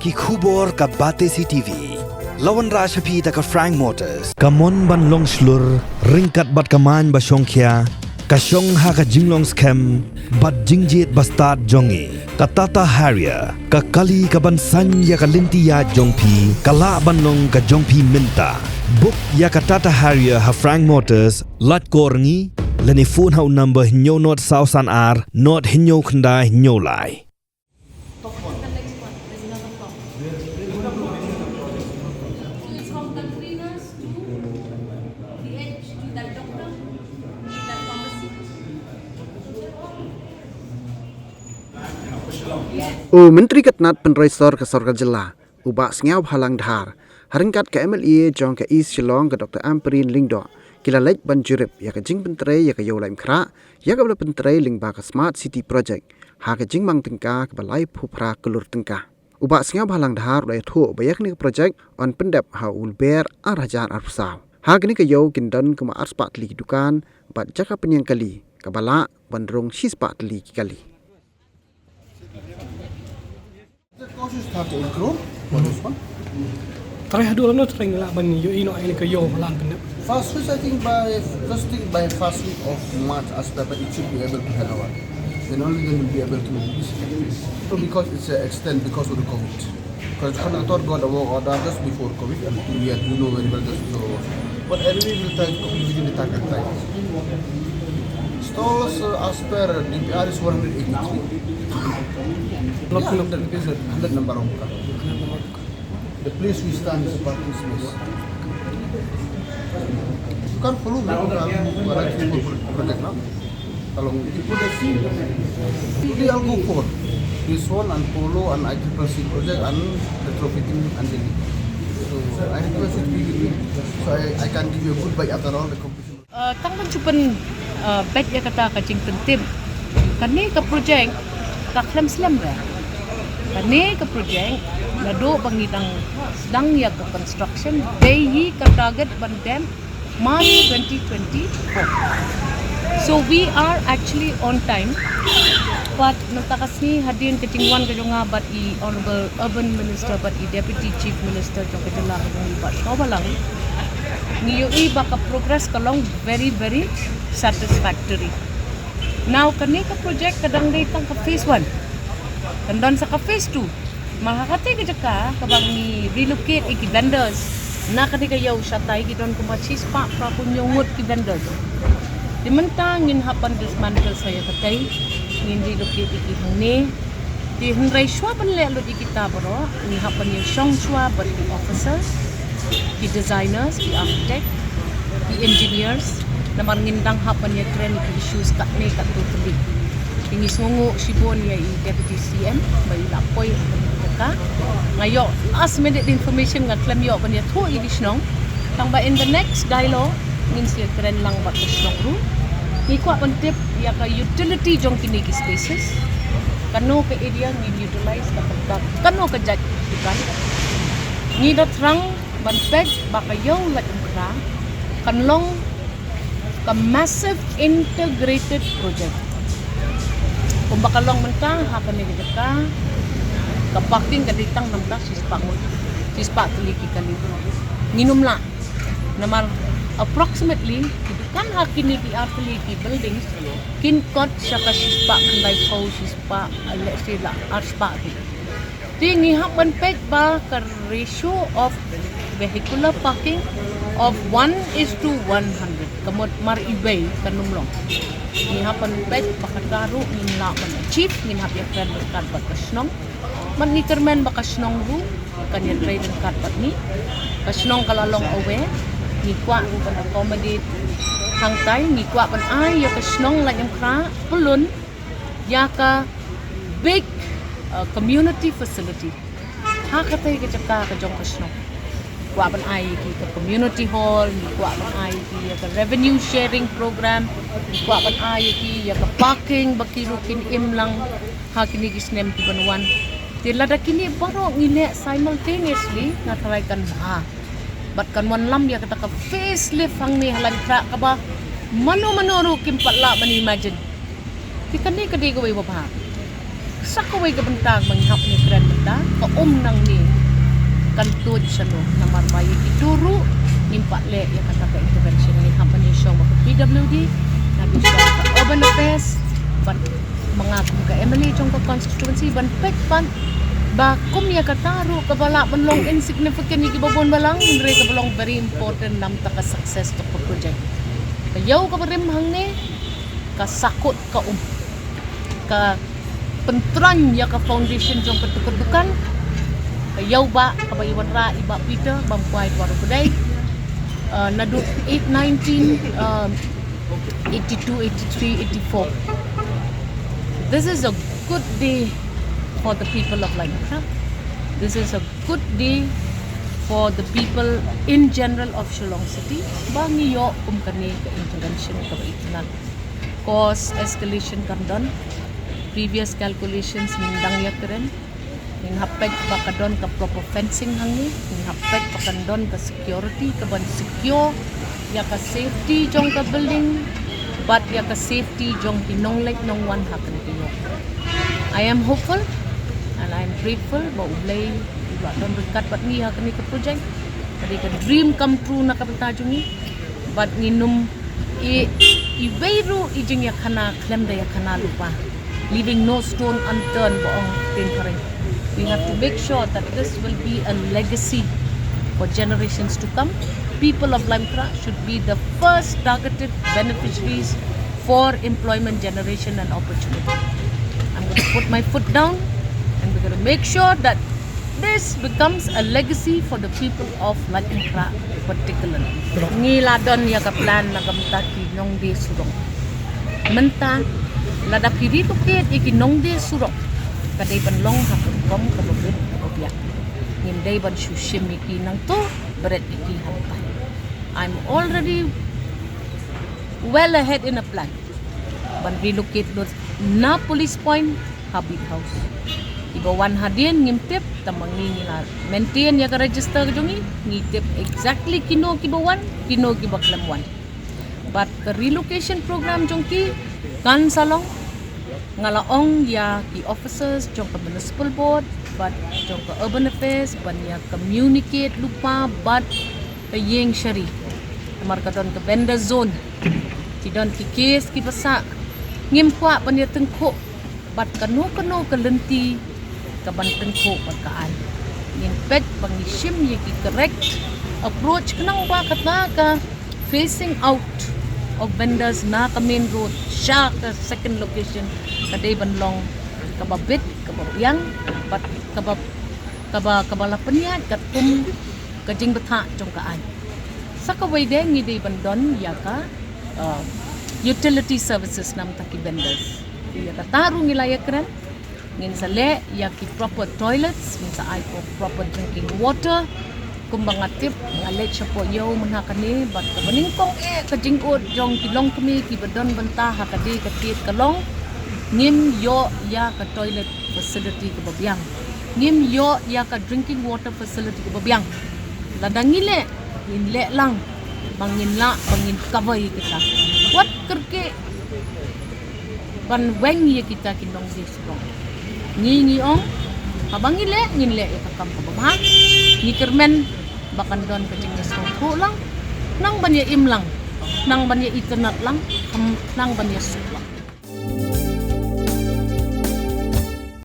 ki khubor ka bate CTV lawan rashapi ta ka Frank Motors kamon ban long slur ringkat bat kaman ba shongkhia ka shong ha ka jinglong scam bat jingjet bastard jongi ka Tata Harrier ka kali ka ban san ya ka lintia jongpi kala ban long ka jongpi minta book ya ka Tata Harrier ha Frank Motors lat korngi leni phone hau number hinyo not sausan ar not hinyo khanda hinyo lai. Menteri Ketnat Penresor ke Sorga Jela, ubak sengaw halang dhar, haringkat ke MLA jong ke East Shillong ke Dr. Amperin Lingdo, kila lek ban jurip ya ke jing penteri ya ke Laitumkhrah, ya ke bela penteri lingba ke Smart City Project, ha ke jing mang tingkah ke Laitumkhrah Klur tingkah. Ubak sengaw halang dhar oleh thu bayak ni ke project on Pyndep ha Lber arhajar arsaw. Ha kini ke yo kindan ke ma arspat li dukan, bat jaka penyang kali, ke bala bandrong sispat li kali. Try hadu lang no try nila ban yo ino ay ni kayo malang Pyndep. First week, I think by first week of March, as per it should be able to hand over. Then only then will be able to so because it's extend because of the COVID. Because Kanator got a work order just before COVID, and we had you know very well just so. But anyway, we'll try to complete within the target time. Stalls as per DPR is 183. Lot Yeah, that is a 100 number of cars. The place we stand is parking space. You can't follow me project now. Kalau people that see, today I'll go for this one and Polo and ICC project and retrofitting and the so I request it to be with me. So I can give you a good bite after all the competition. Tangman cuman baik ya kata kacing pentim. Kani ke projek tak selam dah. Kani ke projek nado bangitang sedang ya ke construction bayi ke target bandem March 2024. So we are actually on time. But natakasni hadirin ketingwan kejonga bat I Honorable Urban Minister bat I Deputy Chief Minister jong kejelah ni Pak Shobalang. Ngiyoi baka progress kalong very satisfactory. Now kani ka project kadang datang ke phase 1. Kandan sa ka phase 2. Makakati ka jaka kabang ni relocate iki vendors. Na kani kayaw syatay gidon kumachis pa kunyungut ki vendors. Dimantang ngin hapan dismantle saya katay ngin relocate iki hangni. Di henray shwa ban lelo di kita bro ni hapan yung shong shwa ban di officers, di designers, di architect, di engineers naman ngindang hapan yung trend issues kat ni kat totally. Tingi sungu sibon ya I Deputy CM bayi lapoy ka ngayo last minute information nga claim yo ban ya thu idisnong tang ba in the next dialogue ngin siya trend lang ba kusnong ru ni kwa pantip ya ka utility jong kini ki spaces kano ka area ngin utilize ka kano ka judge kan ni da trang ban peg ba kayo Laitumkhrah kanlong ka massive integrated project. Kung bakalong mentang hakan ni ka parking kaditang namta sispa teliki kali. Nginum la namar approximately kan hakin ni teliki buildings kin kot saka sispa kanday ko sispa let's say la arspa di ni hapan peg ba ka ratio of vehicular parking of 1:100 kamot mar ibay kanumlong ni hapan pet pakataru ni la man chief ni hapya friend kad bakasnong man ni termen bakasnong ru kanya trade kad bat ni kasnong kalalong aware ni kwa kan accommodate hangtay ni kwa pan ay ya kasnong Laitumkhrah pulun ya ka big community facility ha katay ka jaka ka jong kasnong kwa ban ai ki ka community hall ni kwa ban ai ki ka revenue sharing program ni kwa ban ai ki ya ka parking bakirukin imlang ha kini gisnem ti banwan tila da kini baro ngile simultaneously na try kan ha bat kan mon lam ya kata ka facelift hang ni Laitumkhrah ka ba mano kim patla man imagine ti kani kadi go ba sakaway ka bantag manghap ni friend banta ka nang ni kan tuj sano na marbayi ituru nimpak le ya kata ka intervention ni hamba ni show ma PWD na bi show ka urban affairs ban mengagum ka Emily trong ka constituency ban pek pan ba kum ya kataru ka bala banlong insignificant ni gibabon balang re ka balong very important nam ta ka success to ka project kayaw ka barim hang ni ka sakot ka ka pentran ya ka foundation jong ketukan kayaw ba kabaywan ra iba Peter bampuai waru kedai nadu 819 82 83 84. This is a good day for the people of Laitumkhrah. This is a good day for the people in general of Shillong City. Bangi yo kani ka intervention ka baitinan. Cost escalation kan don. Previous calculations mindang ya keren. Ning hapek bakadon ka proper fencing hangi. Ning hapek bakadon ka security ka ban secure ya ka safety jong ka building. But ya ka safety jong hinong like nong one hakan kiyo. I am hopeful and I am grateful ba ublay iba don dekat bat ni hakan ka project. Tadi ka dream come true na kapitajong ni. But nginum ibayru ijing ya kana klem da ya kana lupa. Leaving no stone unturned boong tinkaring. We have to make sure that this will be a legacy for generations to come. People of Laitumkhrah should be the first targeted beneficiaries for employment generation and opportunity. I'm going to put my foot down and we're going to make sure that this becomes a legacy for the people of Laitumkhrah particularly. Ngiladon ya ka plan na gamtaki nong di surong. Menta lada piri to ket ikinong di surong. Kadai banlong hapon kom kabubit kabubyak. Ngimday ban shushim iki nang to beret iki hampa. I'm already well ahead in a plan. Ban relocate na police point habit house. Ibawan hadin ngimtip tamang nila maintain ya ka register jongi ngitip exactly kino kibawan kino kibaklamwan. But the relocation program jongki kan salong ngalaong ya ki officers jong ka municipal board but jong ka urban affairs ban ya communicate lupa but ka yeng shari amar ka don ka vendor zone ti don ki case ki basa ngim kwa ban ya tengko but kanu ka lenti ka ban tengko pagkaan ngin pet pangishim ya ki correct approach kanang ba katna ka facing out of vendors na ka main road siya ka second location kadai banlong kababit kababyang bat kabalapanyan katum kajing betha jongkaan sakaway de ngidi bandon ya ka utility services nam taki vendors ya ka tarung ilaya kran ngin sale ya ki proper toilets ngin sa ay proper drinking water kumbang atip ngalet siya po yaw manhakani bat kabaningkong kajingod jong kilong kami kibadon banta hakadi katit kalong ngim yo ya ka toilet facility ke babyang ngim yo ya ka drinking water facility ke babyang ladang ngile nginle lang bangin cover kita what kerke ban weng ye kita kinong di surong ngi ong kabangile nginle ya ka kam babah ni kermen bakan don ka jingnes ko lang nang ban ye im lang nang ban ye internet lang nang ban ye